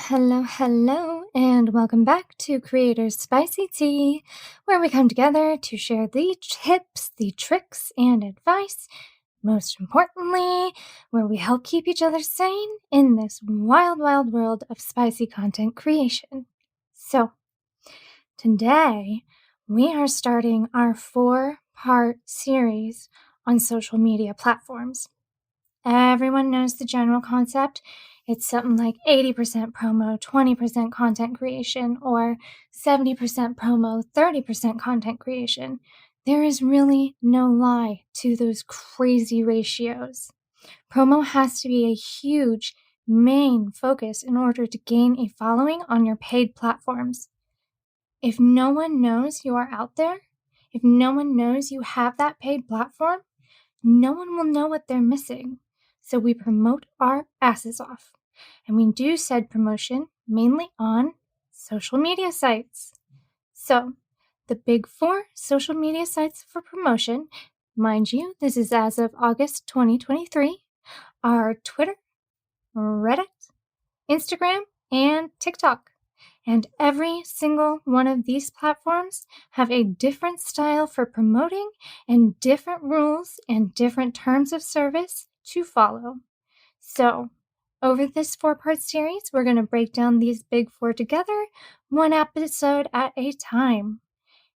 Hello, and welcome back to Creators Spicy Tea, where we come together to share the tips, the tricks, and advice. Most importantly, where we help keep each other sane in this wild world of spicy content creation. So, today we are starting our 4-part series on social media platforms. Everyone knows the general concept. It's something like 80% promo, 20% content creation, or 70% promo, 30% content creation. There is really no lie to those crazy ratios. Promo has to be a huge main focus in order to gain a following on your paid platforms. If no one knows you are out there, if no one knows you have that paid platform, no one will know what they're missing. So we promote our asses off. And we do said promotion mainly on social media sites. So the big 4 social media sites for promotion, mind you, this is as of August 2023, are Twitter, Reddit, Instagram, and TikTok. And every single one of these platforms have a different style for promoting and different rules and different terms of service to follow. So, over this 4-part series, we're going to break down these big 4 together, one episode at a time.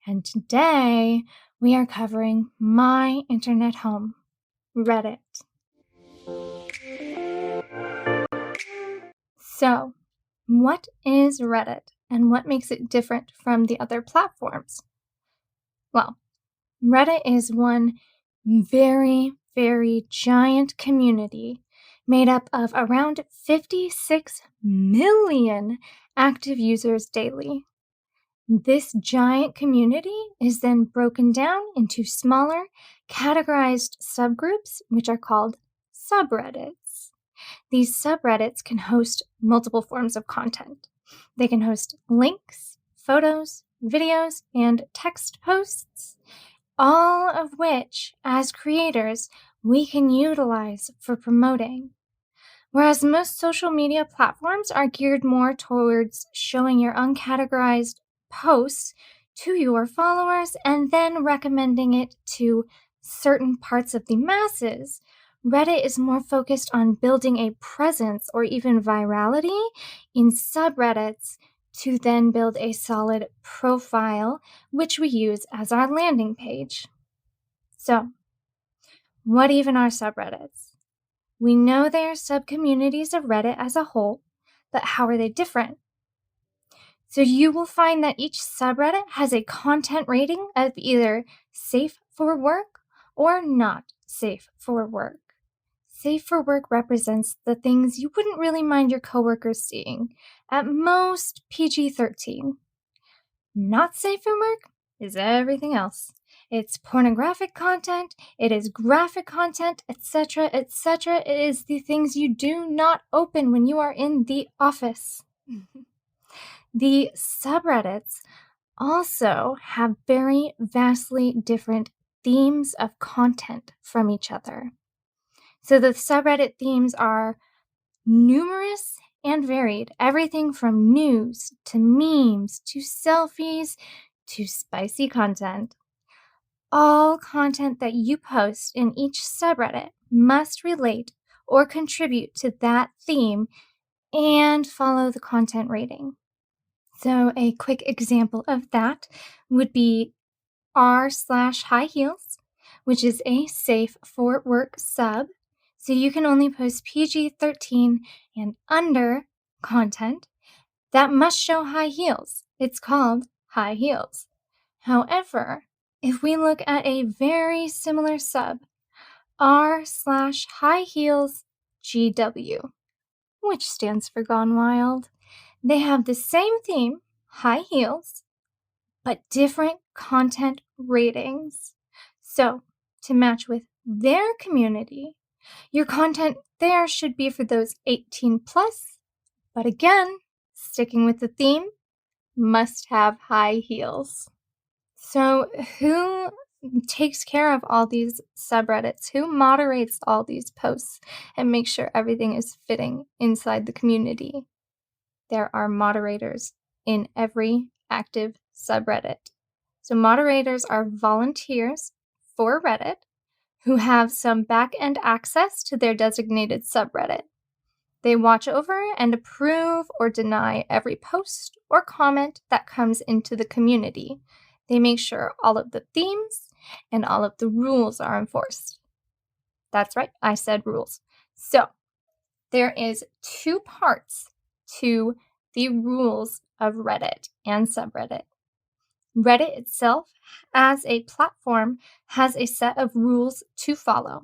And today, we are covering my internet home, Reddit. So, what is Reddit and what makes it different from the other platforms? Well, Reddit is one very giant community made up of around 56 million active users daily. This giant community is then broken down into smaller, categorized subgroups, which are called subreddits. These subreddits can host multiple forms of content. They can host links, photos, videos, and text posts, all of which, as creators, we can utilize for promoting. Whereas most social media platforms are geared more towards showing your uncategorized posts to your followers and then recommending it to certain parts of the masses, Reddit is more focused on building a presence or even virality in subreddits to then build a solid profile, which we use as our landing page. So, what even are subreddits? We know they are subcommunities of Reddit as a whole, but how are they different? So you will find that each subreddit has a content rating of either safe for work or not safe for work. Safe for work represents the things you wouldn't really mind your coworkers seeing, at most PG-13. Not safe for work is everything else. It's pornographic content, it is graphic content, etc. It is the things you do not open when you are in the office. The subreddits also have very vastly different themes of content from each other. So the subreddit themes are numerous and varied, everything from news to memes to selfies to spicy content. All content that you post in each subreddit must relate or contribute to that theme and follow the content rating. So a quick example of that would be r/high heels, which is a safe for work sub. So you can only post PG-13 and under content that must show high heels. It's called high heels. However, if we look at a very similar sub, r/high heels GW, which stands for Gone Wild, they have the same theme, high heels, but different content ratings. So, to match with their community, your content there should be for those 18 plus, but again, sticking with the theme, must have high heels. So, who takes care of all these subreddits? Who moderates all these posts and makes sure everything is fitting inside the community? there are moderators in every active subreddit. So moderators are volunteers for Reddit who have some back-end access to their designated subreddit. They watch over and approve or deny every post or comment that comes into the community. They make sure all of the themes and all of the rules are enforced. That's right, I said rules. So there is 2 parts to the rules of Reddit and subreddit. Reddit itself, as a platform, has a set of rules to follow.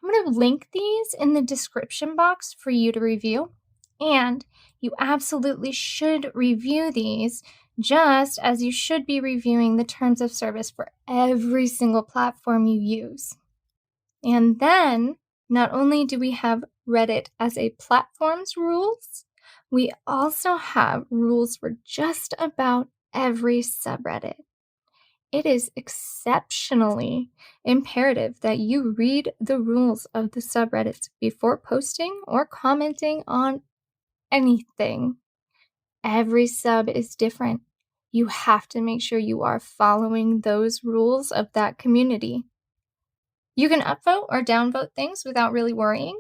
I'm going to link these in the description box for you to review, and you absolutely should review these just as you should be reviewing the terms of service for every single platform you use. And then, not only do we have Reddit as a platform's rules, we also have rules for just about every subreddit. It is exceptionally imperative that you read the rules of the subreddits before posting or commenting on anything. Every sub is different. You have to make sure you are following those rules of that community. You can upvote or downvote things without really worrying,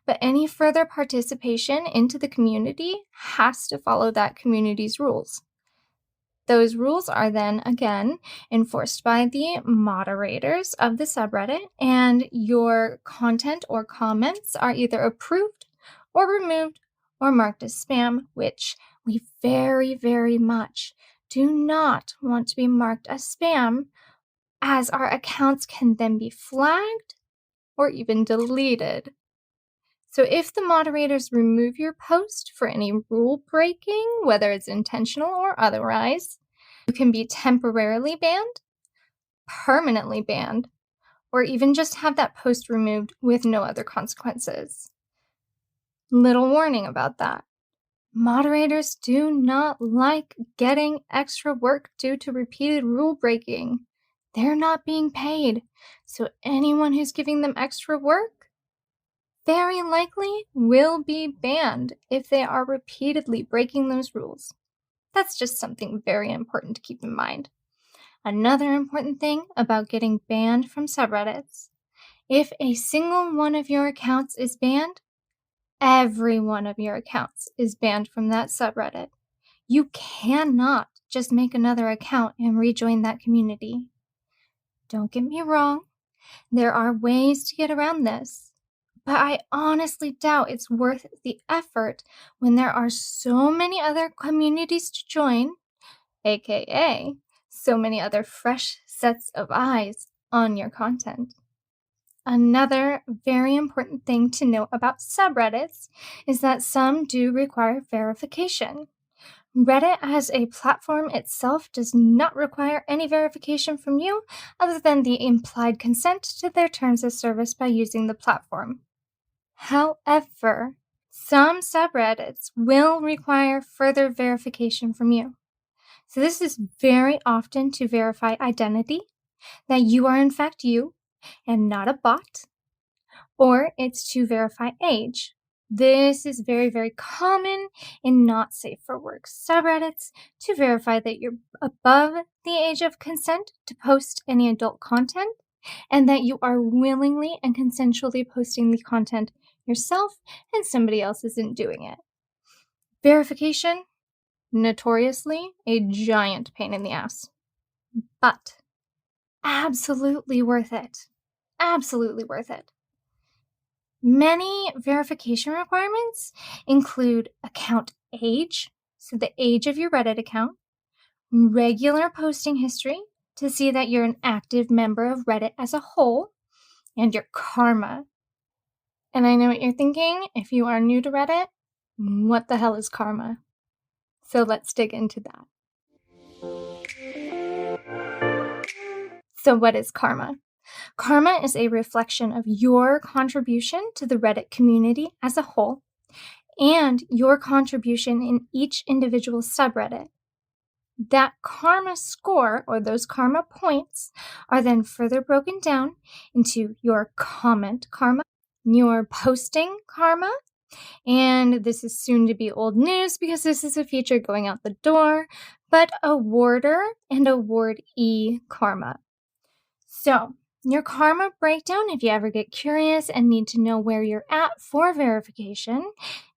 but any further participation into the community has to follow that community's rules. Those rules are then, again, enforced by the moderators of the subreddit, and your content or comments are either approved or removed or marked as spam, which we very, very much do not want to be marked as spam, as our accounts can then be flagged or even deleted. So if the moderators remove your post for any rule breaking, whether it's intentional or otherwise, you can be temporarily banned, permanently banned, or even just have that post removed with no other consequences. Little warning about that. Moderators do not like getting extra work due to repeated rule breaking. They're not being paid, so anyone who's giving them extra work very likely will be banned if they are repeatedly breaking those rules. That's just something very important to keep in mind. Another important thing about getting banned from subreddits: if a single one of your accounts is banned, every one of your accounts is banned from that subreddit. You cannot just make another account and rejoin that community. Don't get me wrong, there are ways to get around this, but I honestly doubt it's worth the effort when there are so many other communities to join, aka so many other fresh sets of eyes on your content. Another very important thing to note about subreddits is that some do require verification. Reddit as a platform itself does not require any verification from you other than the implied consent to their terms of service by using the platform. However, some subreddits will require further verification from you. So this is very often to verify identity, that you are in fact you and not a bot, or it's to verify age. This is very, very common in not safe for work subreddits to verify that you're above the age of consent to post any adult content and that you are willingly and consensually posting the content yourself and somebody else isn't doing it. Verification, notoriously a giant pain in the ass, but absolutely worth it. Absolutely worth it. Many verification requirements include account age, so the age of your Reddit account, regular posting history to see that you're an active member of Reddit as a whole, and your karma. And I know what you're thinking, if you are new to Reddit, what the hell is karma? So let's dig into that. So what is karma? Karma is a reflection of your contribution to the Reddit community as a whole and your contribution in each individual subreddit. That karma score, or those karma points, are then further broken down into your comment karma, your posting karma, And this is soon to be old news because this is a feature going out the door, but awarder and awardee karma. So, your karma breakdown, if you ever get curious and need to know where you're at for verification,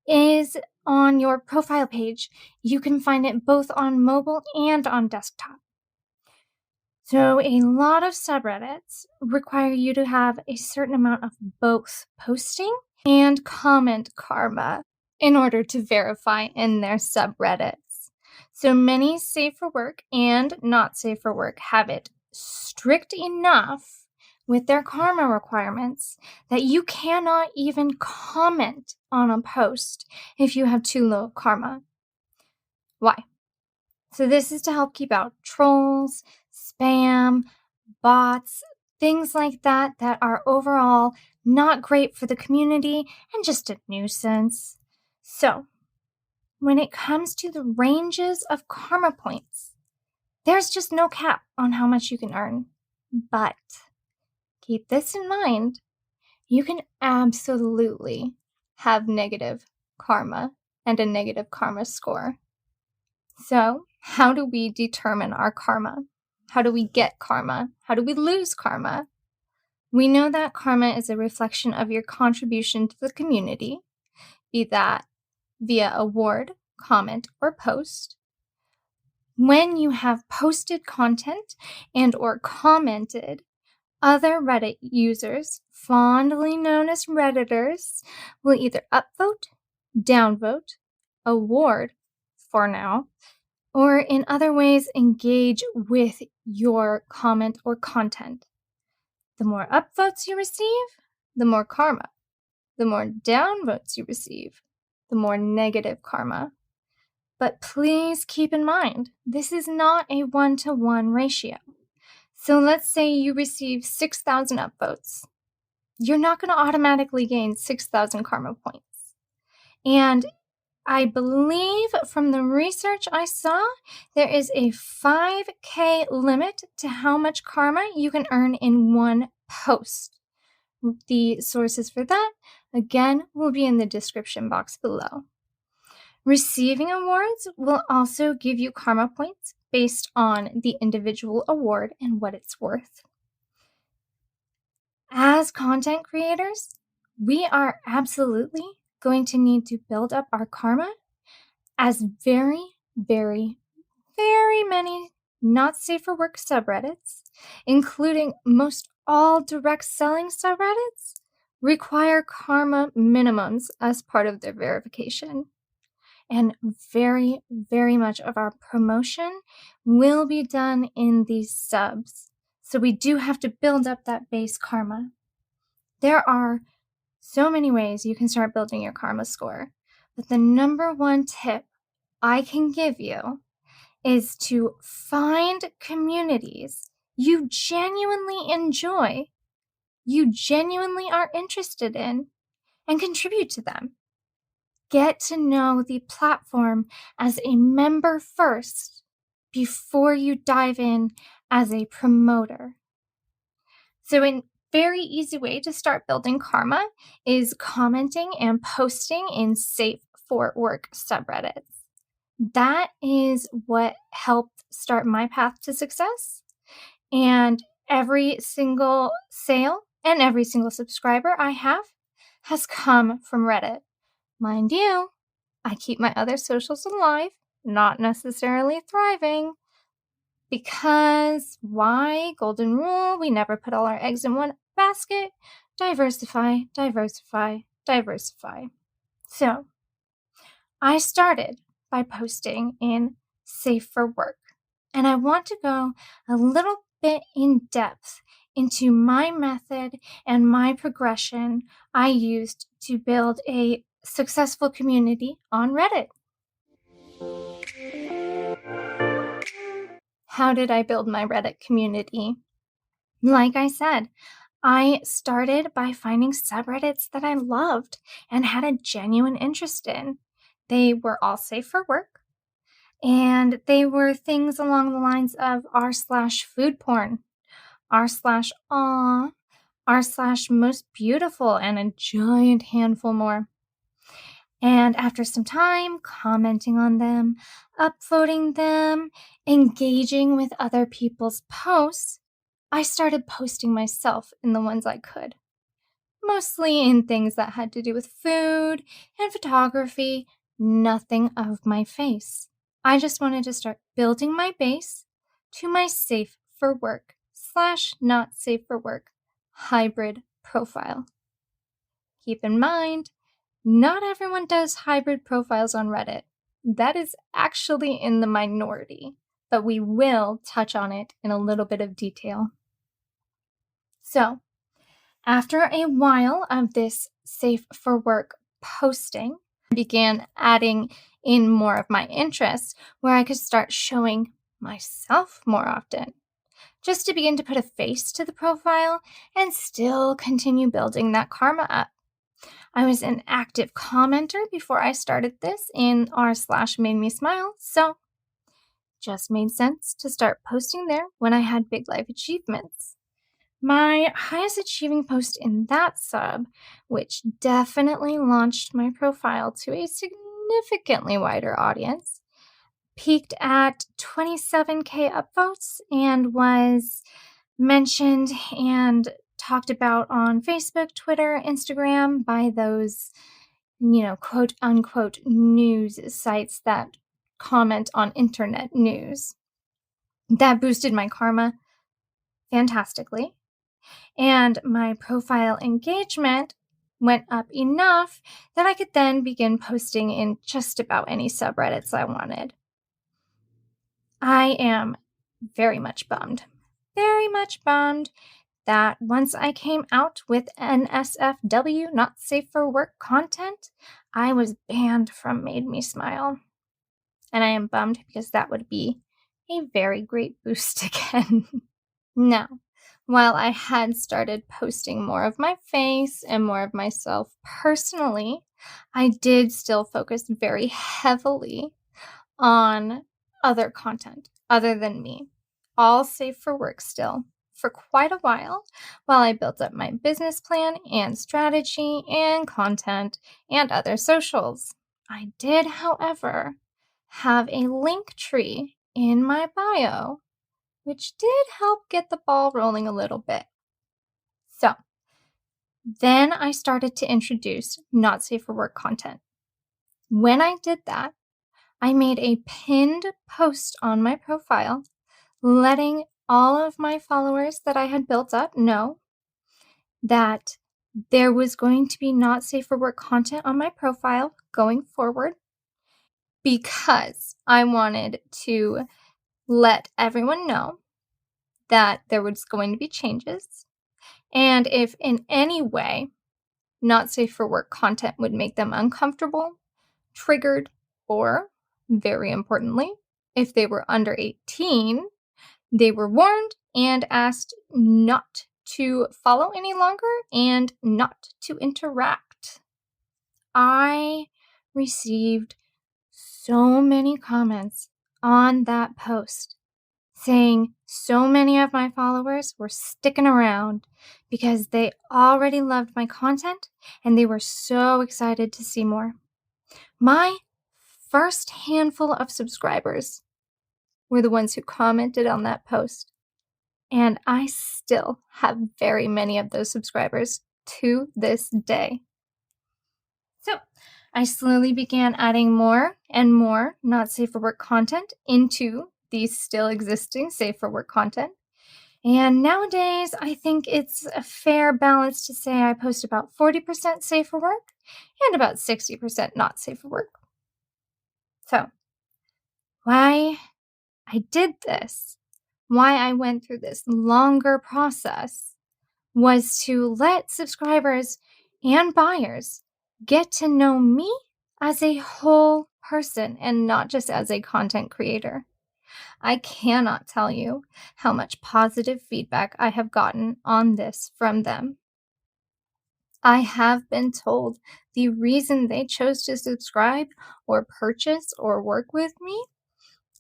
is on your profile page. You can find it both on mobile and on desktop. So, a lot of subreddits require you to have a certain amount of both posting and comment karma in order to verify in their subreddits. So, many safe for work and not safe for work have it strict enough with their karma requirements that you cannot even comment on a post if you have too low karma. Why? So this is to help keep out trolls, spam, bots, things like that that are overall not great for the community and just a nuisance. So, when it comes to the ranges of karma points, there's just no cap on how much you can earn. But keep this in mind, you can absolutely have negative karma and a negative karma score. So, how do we determine our karma? How do we get karma? How do we lose karma? We know that karma is a reflection of your contribution to the community, be that via award, comment, or post. When you have posted content and or commented, other Reddit users, fondly known as Redditors, will either upvote, downvote, award, for now, or in other ways engage with your comment or content. The more upvotes you receive, the more karma. The more downvotes you receive, the more negative karma. But please keep in mind, this is not a 1-to-1 ratio. So let's say you receive 6,000 upvotes. You're not going to automatically gain 6,000 karma points. And I believe from the research I saw, there is a 5K limit to how much karma you can earn in one post. The sources for that, again, will be in the description box below. Receiving awards will also give you karma points based on the individual award and what it's worth. As content creators, we are absolutely going to need to build up our karma as very, very, very many not safe for work subreddits, including most all direct selling subreddits, require karma minimums as part of their verification. And very, very much of our promotion will be done in these subs. So we do have to build up that base karma. There are so many ways you can start building your karma score, but the number one tip I can give you is to find communities you genuinely enjoy, you genuinely are interested in, and contribute to them. Get to know the platform as a member first before you dive in as a promoter. So a very easy way to start building karma is commenting and posting in safe for work subreddits. That is what helped start my path to success. And every single sale and every single subscriber I have has come from Reddit. Mind you, I keep my other socials alive, not necessarily thriving, because why? Golden rule, we never put all our eggs in one basket. Diversify, diversify, diversify. So, I started by posting in Safe for Work, and I want to go a little bit in depth into my method and my progression I used to build a successful community on Reddit. How did I build my Reddit community? Like I said, I started by finding subreddits that I loved and had a genuine interest in. They were all safe for work, and they were things along the lines of r/food porn, r/aw, r/most beautiful, and a giant handful more. And after some time commenting on them, upvoting them, engaging with other people's posts, I started posting myself in the ones I could, mostly in things that had to do with food and photography, nothing of my face. I just wanted to start building my base to my safe for work / not safe for work hybrid profile. Keep in mind, not everyone does hybrid profiles on Reddit. That is actually in the minority, but we will touch on it in a little bit of detail. So, after a while of this safe for work posting, I began adding in more of my interests where I could start showing myself more often, just to begin to put a face to the profile and still continue building that karma up. I was an active commenter before I started this in r/made me smile, so just made sense to start posting there when I had big life achievements. My highest achieving post in that sub, which definitely launched my profile to a significantly wider audience, peaked at 27K upvotes and was mentioned and talked about on Facebook, Twitter, Instagram by those, quote unquote news sites that comment on internet news. That boosted my karma fantastically. And my profile engagement went up enough that I could then begin posting in just about any subreddits I wanted. I am very much bummed that once I came out with NSFW, not safe for work content, I was banned from Made Me Smile. And I am bummed because that would be a very great boost again. Now, while I had started posting more of my face and more of myself personally, I did still focus very heavily on other content other than me, all safe for work still, for quite a while I built up my business plan and strategy and content and other socials. I did, however, have a link tree in my bio, which did help get the ball rolling a little bit. So then I started to introduce not safe for work content. When I did that, I made a pinned post on my profile letting all of my followers that I had built up know that there was going to be not safe for work content on my profile going forward, because I wanted to let everyone know that there was going to be changes. And if in any way not safe for work content would make them uncomfortable, triggered, or, very importantly, if they were under 18, they were warned and asked not to follow any longer and not to interact. I received so many comments on that post saying so many of my followers were sticking around because they already loved my content and they were so excited to see more. My first handful of subscribers were the ones who commented on that post, and I still have very many of those subscribers to this day. So I slowly began adding more and more not safe for work content into the still existing safe for work content. And nowadays, I think it's a fair balance to say I post about 40% safe for work and about 60% not safe for work. So, why I did this, why I went through this longer process, was to let subscribers and buyers get to know me as a whole person and not just as a content creator. I cannot tell you how much positive feedback I have gotten on this from them. I have been told the reason they chose to subscribe or purchase or work with me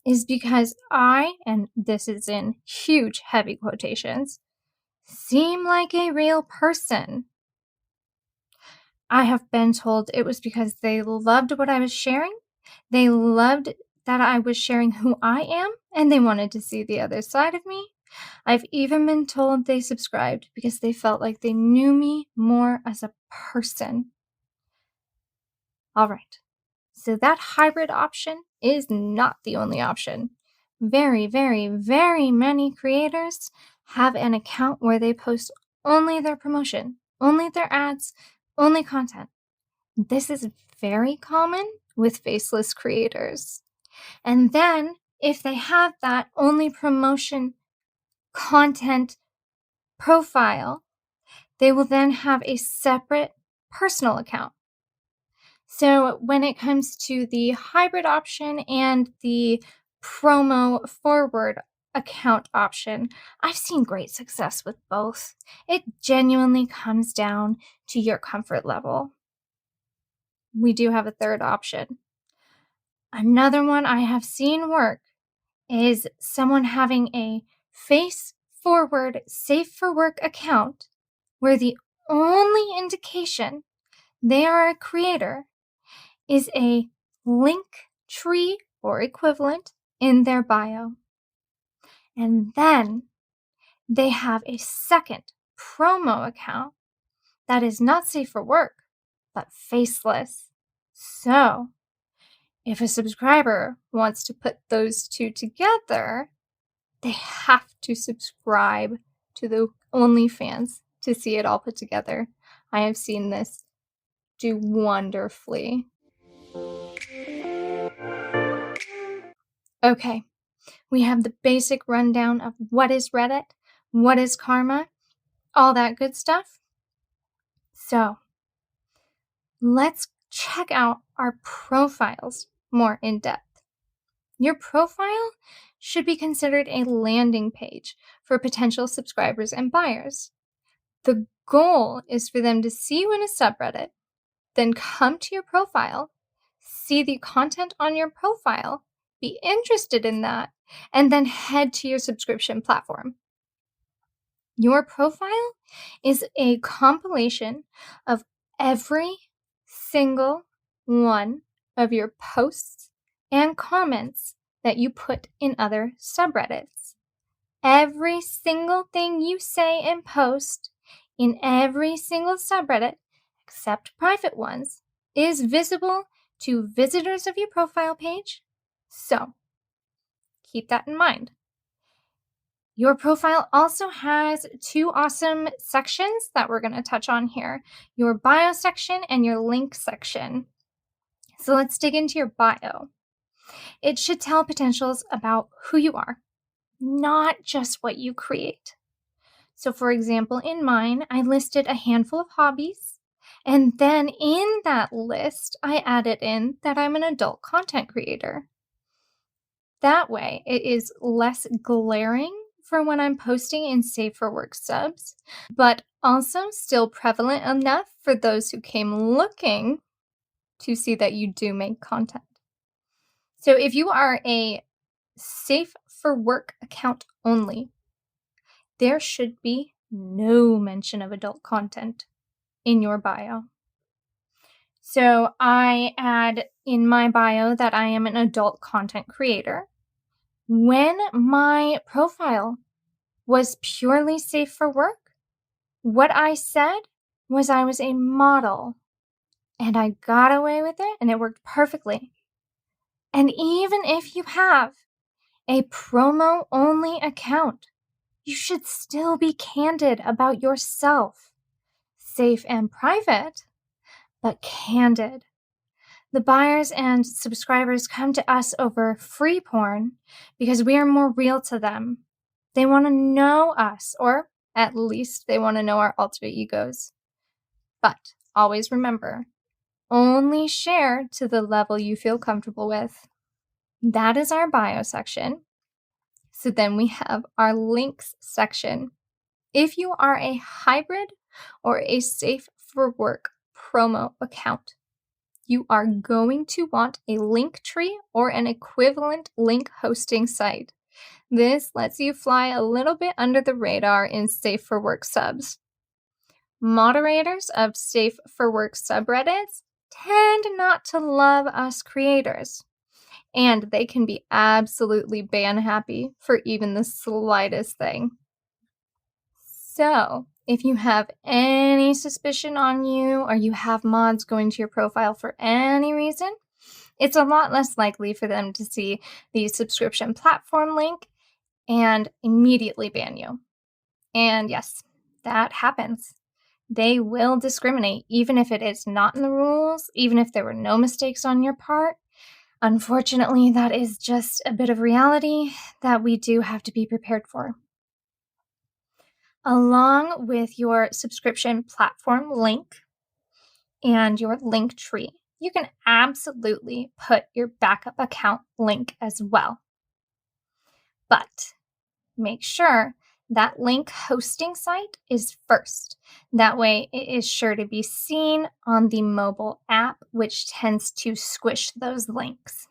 is because I, and this is in huge heavy quotations, seem like a real person. I have been told it was because they loved what I was sharing. They loved that I was sharing who I am, and they wanted to see the other side of me. I've even been told they subscribed because they felt like they knew me more as a person. All right, so that hybrid option is not the only option. Very, very, very many creators have an account where they post only their promotion, only their ads, only content. This is very common with faceless creators. And then, if they have that only promotion content profile, they will then have a separate personal account. So when it comes to the hybrid option and the promo forward account option, I've seen great success with both. It genuinely comes down to your comfort level. We do have a third option. Another one I have seen work is someone having a face forward safe for work account where the only indication they are a creator is a link tree or equivalent in their bio. And then they have a second promo account that is not safe for work, but faceless. So, if a subscriber wants to put those two together, they have to subscribe to the OnlyFans to see it all put together. I have seen this do wonderfully. Okay, we have the basic rundown of what is Reddit, what is karma, all that good stuff. So, let's check out our profiles more in depth. Your profile should be considered a landing page for potential subscribers and buyers. The goal is for them to see you in a subreddit, then come to your profile, see the content on your profile, be interested in that, and then head to your subscription platform. Your profile is a compilation of every single one of your posts and comments that you put in other subreddits. Every single thing you say and post in every single subreddit, except private ones, is visible to visitors of your profile page. So, keep that in mind. Your profile also has two awesome sections that we're going to touch on here, your bio section and your link section. So let's dig into your bio. It should tell potentials about who you are, not just what you create. So for example, in mine, I listed a handful of hobbies, and then in that list, I added in that I'm an adult content creator. That way, it is less glaring for when I'm posting in Safe for Work subs, but also still prevalent enough for those who came looking to see that you do make content. So if you are a Safe for Work account only, there should be no mention of adult content in your bio. So I add in my bio that I am an adult content creator. When my profile was purely safe for work, what I said was I was a model, and I got away with it, and it worked perfectly. And even if you have a promo-only account, you should still be candid about yourself. Safe and private, but candid. The buyers and subscribers come to us over free porn because we are more real to them. They want to know us, or at least they want to know our alter egos. But always remember, only share to the level you feel comfortable with. That is our bio section. So then we have our links section. If you are a hybrid or a safe for work promo account, you are going to want a link tree or an equivalent link hosting site. This lets you fly a little bit under the radar in Safe for Work subs. Moderators of safe for work subreddits tend not to love us creators, and they can be absolutely ban happy for even the slightest thing. So, if you have any suspicion on you or you have mods going to your profile for any reason, it's a lot less likely for them to see the subscription platform link and immediately ban you. And yes, that happens. They will discriminate, even if it is not in the rules, even if there were no mistakes on your part. Unfortunately, that is just a bit of reality that we do have to be prepared for. Along with your subscription platform link and your link tree, you can absolutely put your backup account link as well. But make sure that link hosting site is first. That way it is sure to be seen on the mobile app, which tends to squish those links.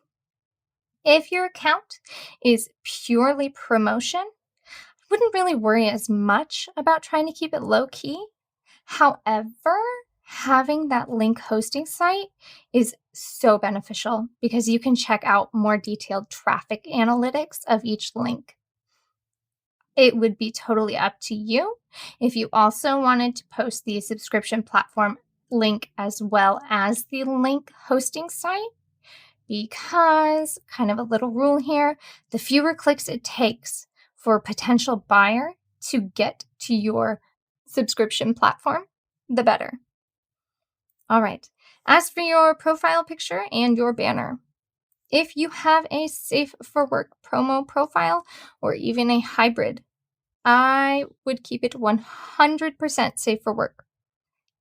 If your account is purely promotion, I wouldn't really worry as much about trying to keep it low key. However, having that link hosting site is so beneficial because you can check out more detailed traffic analytics of each link. It would be totally up to you if you also wanted to post the subscription platform link as well as the link hosting site, because, kind of a little rule here, the fewer clicks it takes for a potential buyer to get to your subscription platform, the better. All right, as for your profile picture and your banner, if you have a safe for work promo profile or even a hybrid, I would keep it 100% safe for work.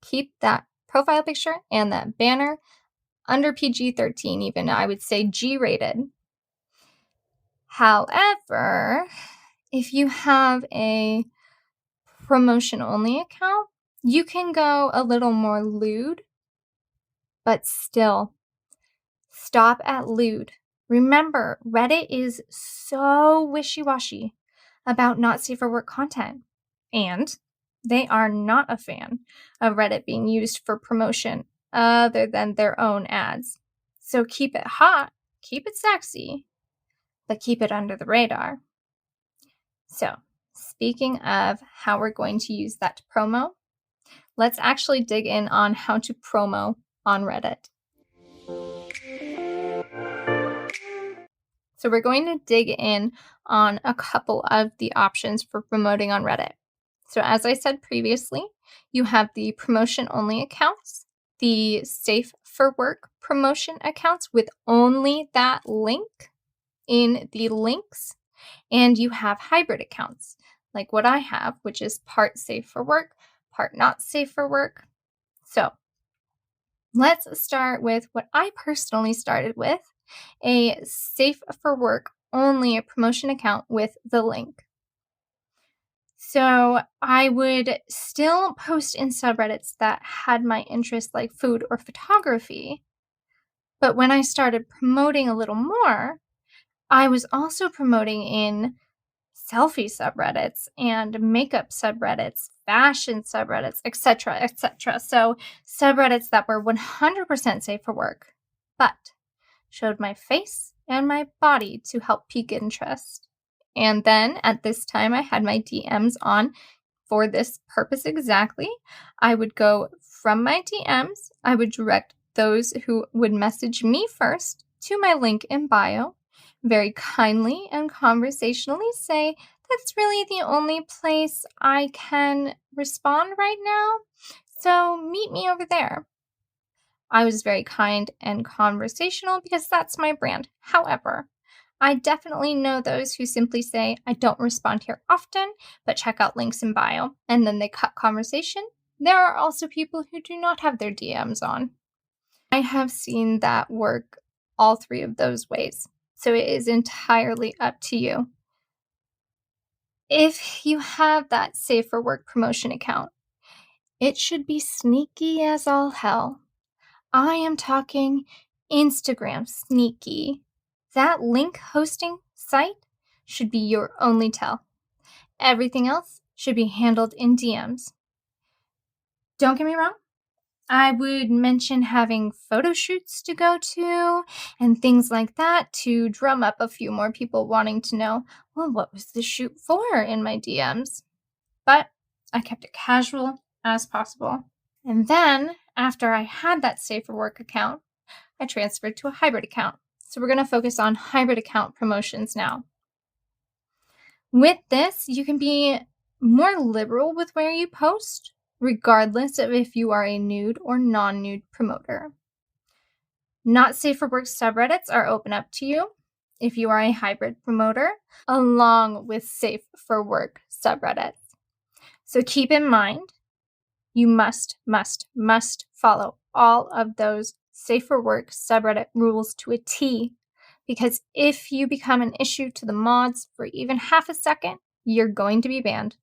Keep that profile picture and that banner under PG-13, even I would say G-rated. However, if you have a promotion-only account, you can go a little more lewd, but still stop at lewd. Remember, Reddit is so wishy-washy about not safe for work content, and they are not a fan of Reddit being used for promotion other than their own ads. So keep it hot, keep it sexy, but keep it under the radar. So, speaking of how we're going to use that to promo, let's actually dig in on how to promo on Reddit. So we're going to dig in on a couple of the options for promoting on Reddit. So as I said previously, you have the promotion-only accounts, the safe for work promotion accounts with only that link in the links, and you have hybrid accounts like what I have, which is part safe for work, part not safe for work. So let's start with what I personally started with, a safe for work only a promotion account with the link. So I would still post in subreddits that had my interest, like food or photography. But when I started promoting a little more, I was also promoting in selfie subreddits and makeup subreddits, fashion subreddits, etc., etc. So subreddits that were 100% safe for work, but showed my face and my body to help pique interest. And then at this time, I had my DMs on for this purpose exactly. I would go from my DMs, I would direct those who would message me first to my link in bio, very kindly and conversationally say, that's really the only place I can respond right now, so meet me over there. I was very kind and conversational because that's my brand. However, I definitely know those who simply say, I don't respond here often, but check out links in bio, and then they cut conversation. There are also people who do not have their DMs on. I have seen that work all three of those ways, so it is entirely up to you. If you have that safe for work promotion account, it should be sneaky as all hell. I am talking Instagram sneaky. That link hosting site should be your only tell. Everything else should be handled in DMs. Don't get me wrong. I would mention having photo shoots to go to and things like that to drum up a few more people wanting to know, well, what was the shoot for in my DMs? But I kept it casual as possible. And then after I had that Safer Work account, I transferred to a hybrid account. So we're going to focus on hybrid account promotions now. With this, you can be more liberal with where you post, regardless of if you are a nude or non-nude promoter. Not safe for work subreddits are open up to you if you are a hybrid promoter, along with safe for work subreddits. So keep in mind, you must follow all of those safe for work subreddit rules to a T, because if you become an issue to the mods for even half a second, you're going to be banned.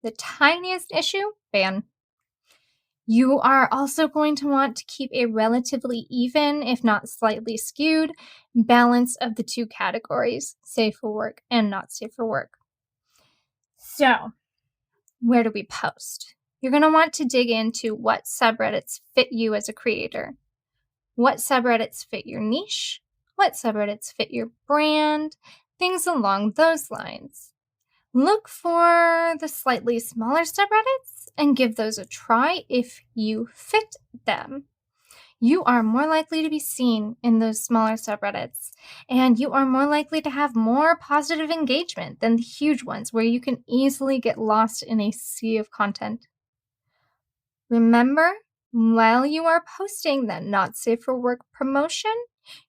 The tiniest issue, ban. You are also going to want to keep a relatively even, if not slightly skewed, balance of the two categories, safe for work and not safe for work. So, where do we post? You're going to want to dig into what subreddits fit you as a creator. What subreddits fit your niche? What subreddits fit your brand? Things along those lines. Look for the slightly smaller subreddits and give those a try if you fit them. You are more likely to be seen in those smaller subreddits, and you are more likely to have more positive engagement than the huge ones where you can easily get lost in a sea of content. Remember, while you are posting that not safe for work promotion,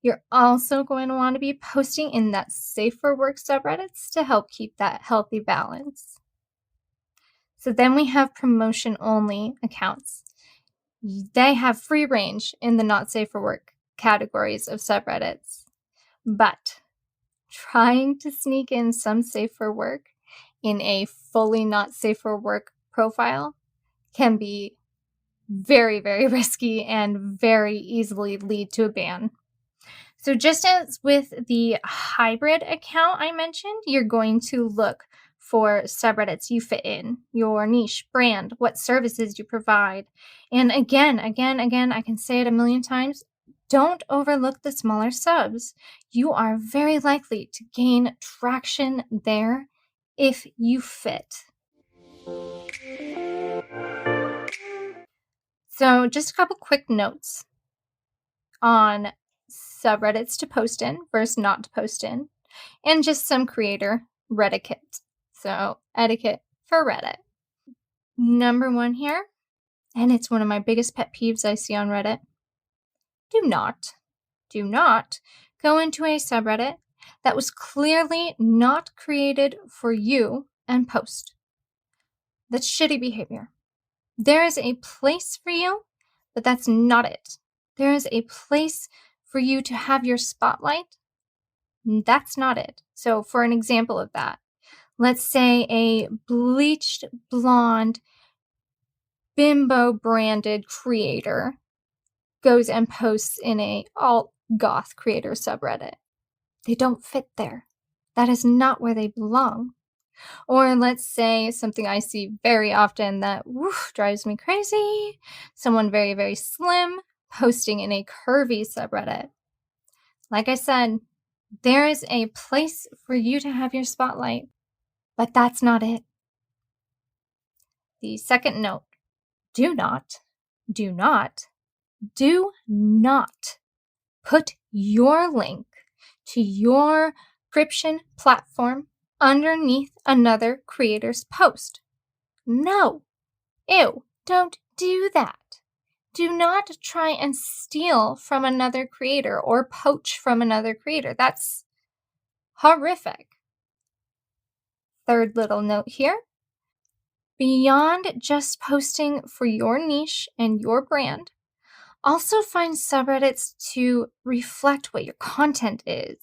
you're also going to want to be posting in that safe for work subreddits to help keep that healthy balance. So then we have promotion only accounts. They have free range in the not safe for work categories of subreddits, but trying to sneak in some safe for work in a fully not safe for work profile can be very, very risky and very easily lead to a ban. So just as with the hybrid account I mentioned, you're going to look for subreddits you fit in, your niche, brand, what services you provide. And again, I can say it a million times, don't overlook the smaller subs. You are very likely to gain traction there if you fit. So just a couple quick notes on subreddits to post in versus not to post in, and just some creator Reddit. So etiquette for Reddit. Number one here, and it's one of my biggest pet peeves I see on Reddit. Do not go into a subreddit that was clearly not created for you and post. That's shitty behavior. There is a place for you, but that's not it. There is a place for you to have your spotlight. That's not it. So for an example of that, let's say a bleached blonde bimbo branded creator goes and posts in a alt goth creator subreddit. They don't fit there. That is not where they belong. Or let's say something I see very often that drives me crazy. Someone very, very slim posting in a curvy subreddit. Like I said, there is a place for you to have your spotlight, but that's not it. The second note, do not put your link to your subscription platform underneath another creator's post. No. Ew, don't do that. Do not try and steal from another creator or poach from another creator. That's horrific. Third little note here. Beyond just posting for your niche and your brand, also find subreddits to reflect what your content is.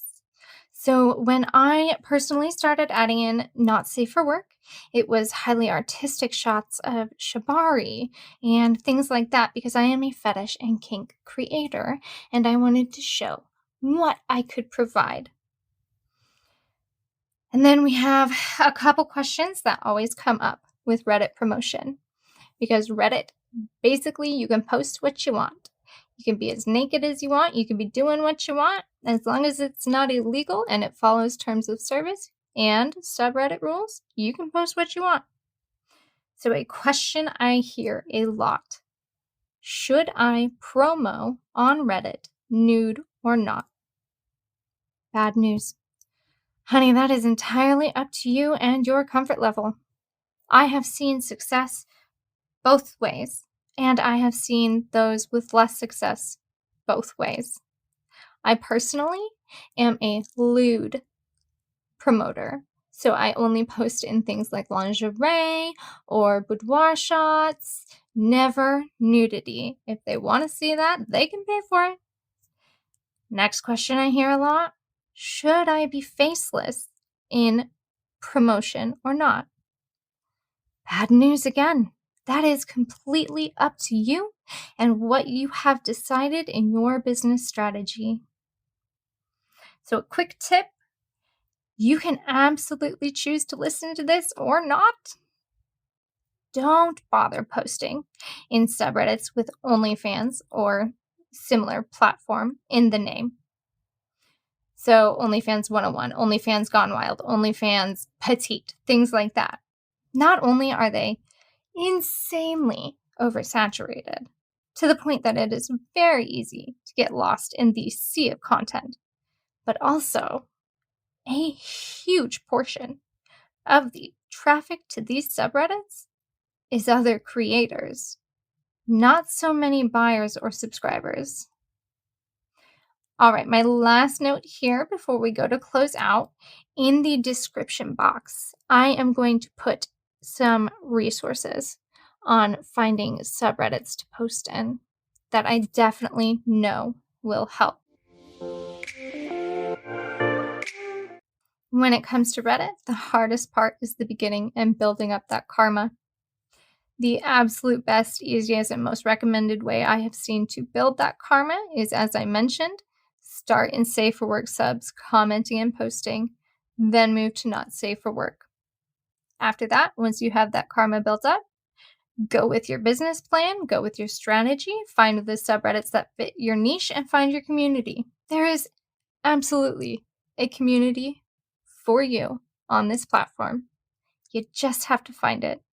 So when I personally started adding in not safe for work, it was highly artistic shots of shibari and things like that because I am a fetish and kink creator and I wanted to show what I could provide. And then we have a couple questions that always come up with Reddit promotion because Reddit Basically, you can post what you want. You can be as naked as you want. You can be doing what you want. As long as it's not illegal and it follows terms of service and subreddit rules, you can post what you want. So a question I hear a lot: should I promo on Reddit, nude or not? Bad news. Honey, that is entirely up to you and your comfort level. I have seen success both ways, and I have seen those with less success both ways. I personally am a lewd promoter, so I only post in things like lingerie or boudoir shots, never nudity. If they want to see that, they can pay for it. Next question I hear a lot: should I be faceless in promotion or not? Bad news again. That is completely up to you and what you have decided in your business strategy. So, a quick tip: you can absolutely choose to listen to this or not. Don't bother posting in subreddits with OnlyFans or similar platform in the name. So, OnlyFans 101, OnlyFans Gone Wild, OnlyFans Petite, things like that. Not only are they insanely oversaturated to the point that it is very easy to get lost in the sea of content, but also a huge portion of the traffic to these subreddits is other creators, not so many buyers or subscribers. All right, my last note here before we go to close out: in the description box, I am going to put some resources on finding subreddits to post in that I definitely know will help. When it comes to Reddit, the hardest part is the beginning and building up that karma. The absolute best, easiest, and most recommended way I have seen to build that karma is, as I mentioned, start in safe for work subs, commenting and posting, then move to not safe for work. After that, once you have that karma built up, go with your business plan, go with your strategy, find the subreddits that fit your niche, and find your community. There is absolutely a community for you on this platform. You just have to find it.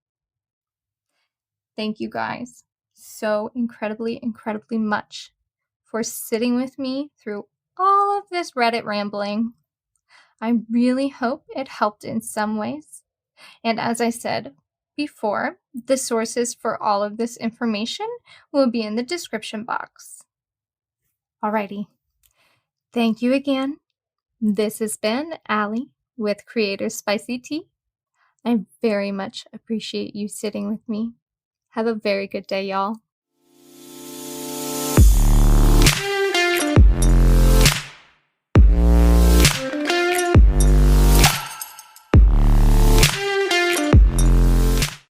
Thank you guys so incredibly, incredibly much for sitting with me through all of this Reddit rambling. I really hope it helped in some ways. And as I said before, the sources for all of this information will be in the description box. Alrighty. Thank you again. This has been Allie with Creator Spicy Tea. I very much appreciate you sitting with me. Have a very good day, y'all.